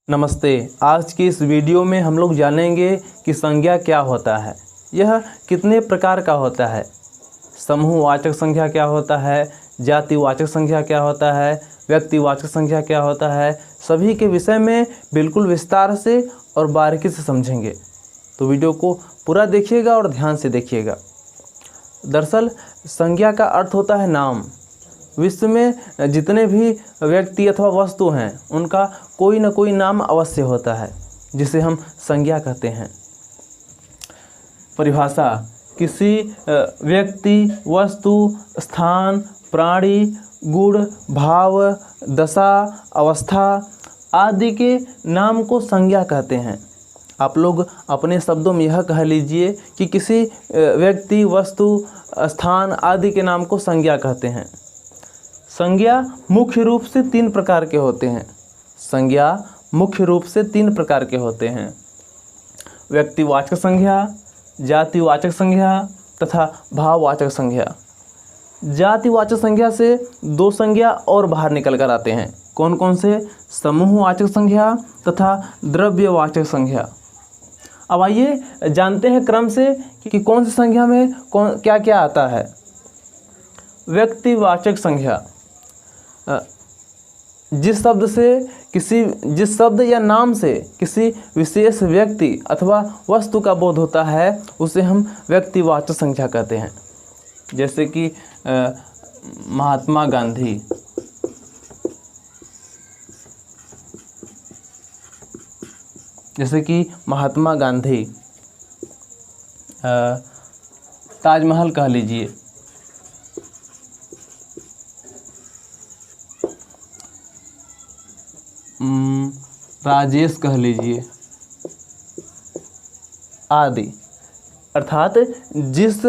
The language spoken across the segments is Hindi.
नमस्ते। आज की इस वीडियो में हम लोग जानेंगे कि संज्ञा क्या होता है, यह कितने प्रकार का होता है, समूहवाचक संख्या क्या होता है, जातिवाचक संख्या क्या होता है, व्यक्तिवाचक संख्या क्या होता है, सभी के विषय में बिल्कुल विस्तार से और बारीकी से समझेंगे। तो वीडियो को पूरा देखिएगा और ध्यान से देखिएगा। दरअसल संज्ञा का अर्थ होता है नाम। विश्व में जितने भी व्यक्ति अथवा वस्तु हैं उनका कोई न कोई नाम अवश्य होता है, जिसे हम संज्ञा कहते हैं। परिभाषा: किसी व्यक्ति, वस्तु, स्थान, प्राणी, गुण, भाव, दशा, अवस्था आदि के नाम को संज्ञा कहते हैं। आप लोग अपने शब्दों में यह कह लीजिए कि किसी व्यक्ति, वस्तु, स्थान आदि के नाम को संज्ञा कहते हैं। संज्ञा मुख्य रूप से तीन प्रकार के होते हैं। संज्ञा मुख्य रूप से तीन प्रकार के होते हैं: व्यक्तिवाचक संज्ञा, जातिवाचक संज्ञा तथा भाववाचक संज्ञा। जातिवाचक संज्ञा से दो संज्ञा और बाहर निकल कर आते हैं। कौन कौन से? समूहवाचक संज्ञा तथा द्रव्यवाचक संज्ञा। अब आइए जानते हैं क्रम से कि कौन सी संज्ञा में क्या क्या आता है। व्यक्तिवाचक संज्ञा: जिस शब्द या नाम से किसी विशेष व्यक्ति अथवा वस्तु का बोध होता है उसे हम व्यक्तिवाचक संज्ञा कहते हैं। जैसे कि महात्मा गांधी, ताजमहल कह लीजिए, राजेश कह लीजिए आदि। अर्थात जिस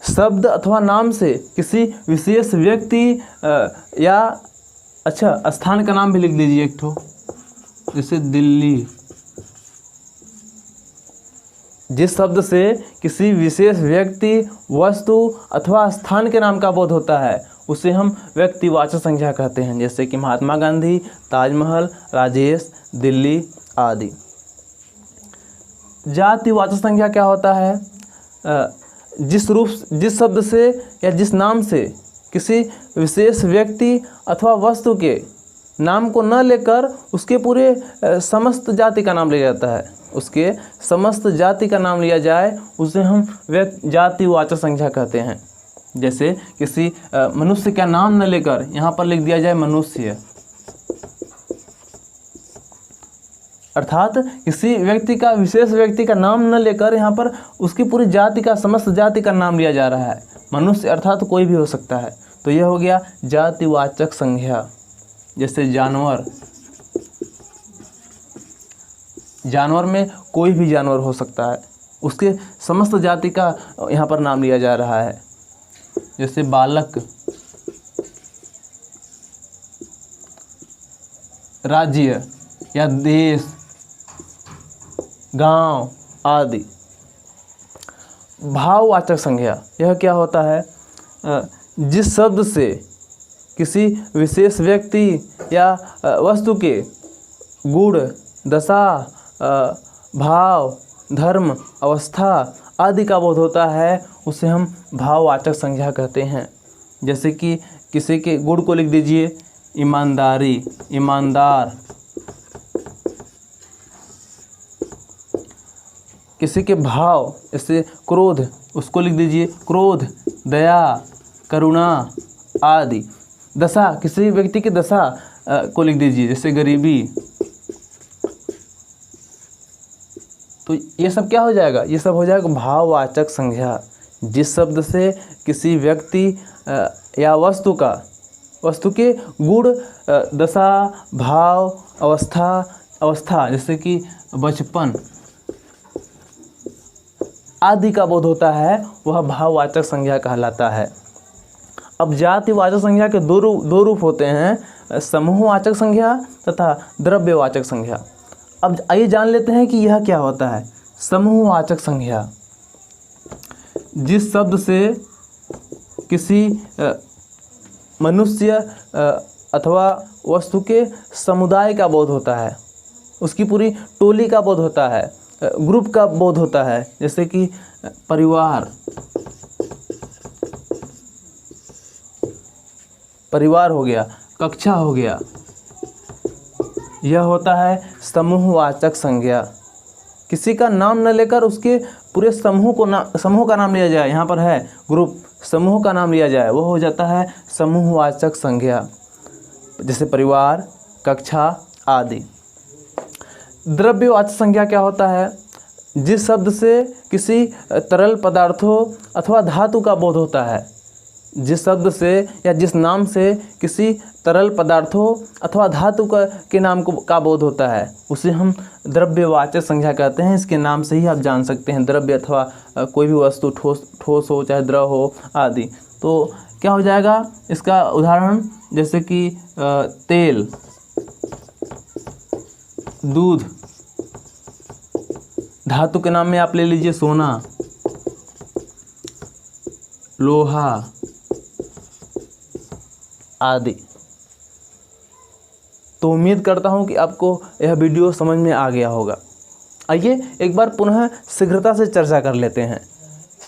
शब्द अथवा नाम से किसी विशेष व्यक्ति या स्थान का नाम भी लिख दीजिए एक ठो, जैसे दिल्ली। जिस शब्द से किसी विशेष व्यक्ति, वस्तु अथवा स्थान के नाम का बोध होता है उसे हम व्यक्तिवाचक संज्ञा कहते हैं। जैसे कि महात्मा गांधी, ताजमहल, राजेश, दिल्ली आदि। जातिवाचक संज्ञा क्या होता है? जिस शब्द से या जिस नाम से किसी विशेष व्यक्ति अथवा वस्तु के नाम को न लेकर उसके पूरे समस्त जाति का नाम लिया जाता है, उसके समस्त जाति का नाम लिया जाए उसे हम जातिवाचक संज्ञा कहते हैं। जैसे किसी मनुष्य का नाम न लेकर यहाँ पर लिख दिया जाए मनुष्य। अर्थात किसी व्यक्ति का, विशेष व्यक्ति का नाम न लेकर यहाँ पर उसकी पूरी जाति का, समस्त जाति का नाम लिया जा रहा है। मनुष्य अर्थात कोई भी हो सकता है। तो यह हो गया जातिवाचक संज्ञा। जैसे जानवर में कोई भी जानवर हो सकता है, उसके समस्त जाति का यहाँ पर नाम लिया जा रहा है। जैसे बालक, राज्य या देश, गांव आदि। भाववाचक संज्ञा यह क्या होता है? जिस शब्द से किसी विशेष व्यक्ति या वस्तु के गुण, दशा, भाव, धर्म, अवस्था आदि का बोध होता है उसे हम भाववाचक संज्ञा कहते हैं। जैसे कि किसी के गुण को लिख दीजिए ईमानदारी, ईमानदार। किसी के भाव, जैसे क्रोध, उसको लिख दीजिए क्रोध, दया, करुणा आदि। दशा, किसी व्यक्ति की दशा को लिख दीजिए, जैसे गरीबी। तो ये सब क्या हो जाएगा? ये सब हो जाएगा भाववाचक संज्ञा। जिस शब्द से किसी व्यक्ति या वस्तु के गुण, दशा, भाव, अवस्था जैसे कि बचपन आदि का बोध होता है वह भाववाचक संज्ञा कहलाता है। अब जातिवाचक संज्ञा के दो रूप होते हैं, समूहवाचक संज्ञा तथा द्रव्यवाचक संज्ञा। अब आइए जान लेते हैं कि यह क्या होता है। समूहवाचक संज्ञा: जिस शब्द से किसी मनुष्य अथवा वस्तु के समुदाय का बोध होता है उसकी पूरी टोली का बोध होता है, ग्रुप का बोध होता है। जैसे कि परिवार हो गया, कक्षा हो गया, यह होता है समूहवाचक संज्ञा। किसी का नाम न लेकर उसके पूरे समूह का नाम लिया जाए, यहाँ पर है ग्रुप, समूह का नाम लिया जाए, वो हो जाता है समूहवाचक संज्ञा, जैसे परिवार, कक्षा आदि। द्रव्यवाचक संज्ञा क्या होता है? जिस शब्द से किसी तरल पदार्थों अथवा धातु का बोध होता है, जिस शब्द से या जिस नाम से किसी तरल पदार्थों अथवा धातु के नाम का बोध होता है, उसे हम द्रव्यवाचक संज्ञा कहते हैं। इसके नाम से ही आप जान सकते हैं, द्रव्य अथवा कोई भी वस्तु ठोस हो चाहे द्रव हो आदि। तो क्या हो जाएगा इसका उदाहरण? जैसे कि तेल, दूध। धातु के नाम में आप ले लीजिए सोना, लोहा आदि। तो उम्मीद करता हूं कि आपको यह वीडियो समझ में आ गया होगा। आइए एक बार पुनः शीघ्रता से चर्चा कर लेते हैं।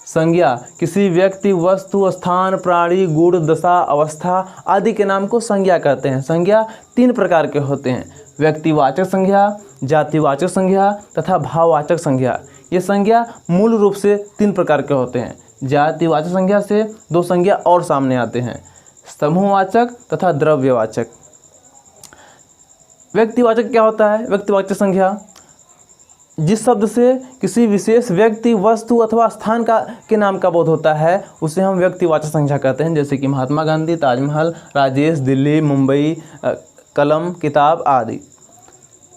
संज्ञा किसी व्यक्ति, वस्तु, स्थान, प्राणी, गुण, दशा, अवस्था आदि के नाम को संज्ञा कहते हैं। संज्ञा 3 प्रकार के होते हैं: व्यक्तिवाचक संज्ञा, जातिवाचक संज्ञा तथा भाववाचक संज्ञा। ये संज्ञा मूल रूप से 3 प्रकार के होते हैं। जातिवाचक संज्ञा से 2 संज्ञा और सामने आते हैं, समूहवाचक तथा द्रव्यवाचक। व्यक्तिवाचक क्या होता है? व्यक्तिवाचक संज्ञा जिस शब्द से किसी विशेष व्यक्ति, वस्तु अथवा स्थान के नाम का बोध होता है, उसे हम व्यक्तिवाचक संज्ञा कहते हैं। जैसे कि महात्मा गांधी, ताजमहल, राजेश, दिल्ली, मुंबई, कलम, किताब आदि।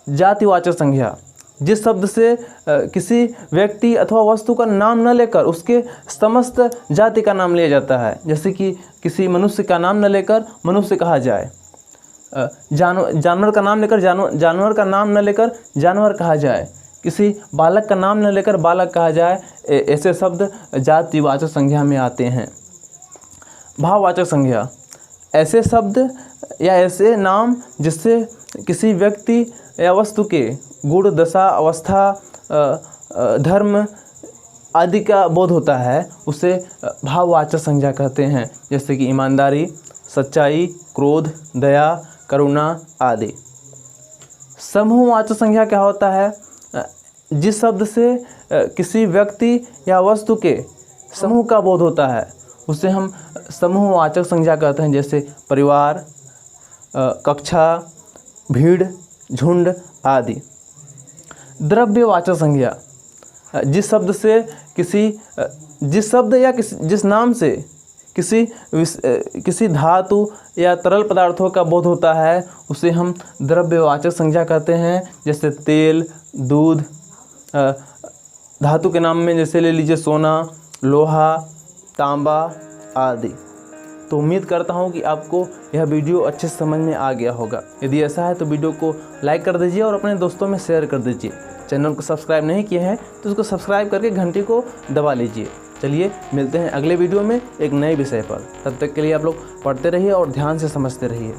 जातिवाचक संज्ञा जिस शब्द से किसी व्यक्ति अथवा वस्तु का नाम न लेकर उसके समस्त जाति का नाम लिया जाता है। जैसे कि किसी मनुष्य का नाम न लेकर मनुष्य कहा जाए, जानवर का नाम लेकर जानवर का नाम न लेकर जानवर कहा जाए, किसी बालक का नाम न लेकर बालक कहा जाए। ऐसे शब्द जातिवाचक संज्ञा में आते हैं। भाववाचक संज्ञा ऐसे शब्द या ऐसे नाम जिससे किसी व्यक्ति या वस्तु के गुण, दशा, अवस्था, धर्म आदि का बोध होता है, उसे भाववाचक संज्ञा कहते हैं। जैसे कि ईमानदारी, सच्चाई, क्रोध, दया, करुणा आदि। समूहवाचक संज्ञा क्या होता है? जिस शब्द से किसी व्यक्ति या वस्तु के समूह का बोध होता है, उसे हम समूहवाचक संज्ञा कहते हैं। जैसे परिवार, कक्षा, भीड़, झुंड आदि। द्रव्यवाचक संज्ञा जिस शब्द या जिस नाम से किसी धातु या तरल पदार्थों का बोध होता है, उसे हम द्रव्यवाचक संज्ञा कहते हैं। जैसे तेल, दूध। धातु के नाम में जैसे ले लीजिए सोना, लोहा, तांबा आदि। तो उम्मीद करता हूँ कि आपको यह वीडियो अच्छे से समझ में आ गया होगा। यदि ऐसा है तो वीडियो को लाइक कर दीजिए और अपने दोस्तों में शेयर कर दीजिए। चैनल को सब्सक्राइब नहीं किए हैं तो उसको सब्सक्राइब करके घंटी को दबा लीजिए। चलिए मिलते हैं अगले वीडियो में एक नए विषय पर। तब तक के लिए आप लोग पढ़ते रहिए और ध्यान से समझते रहिए।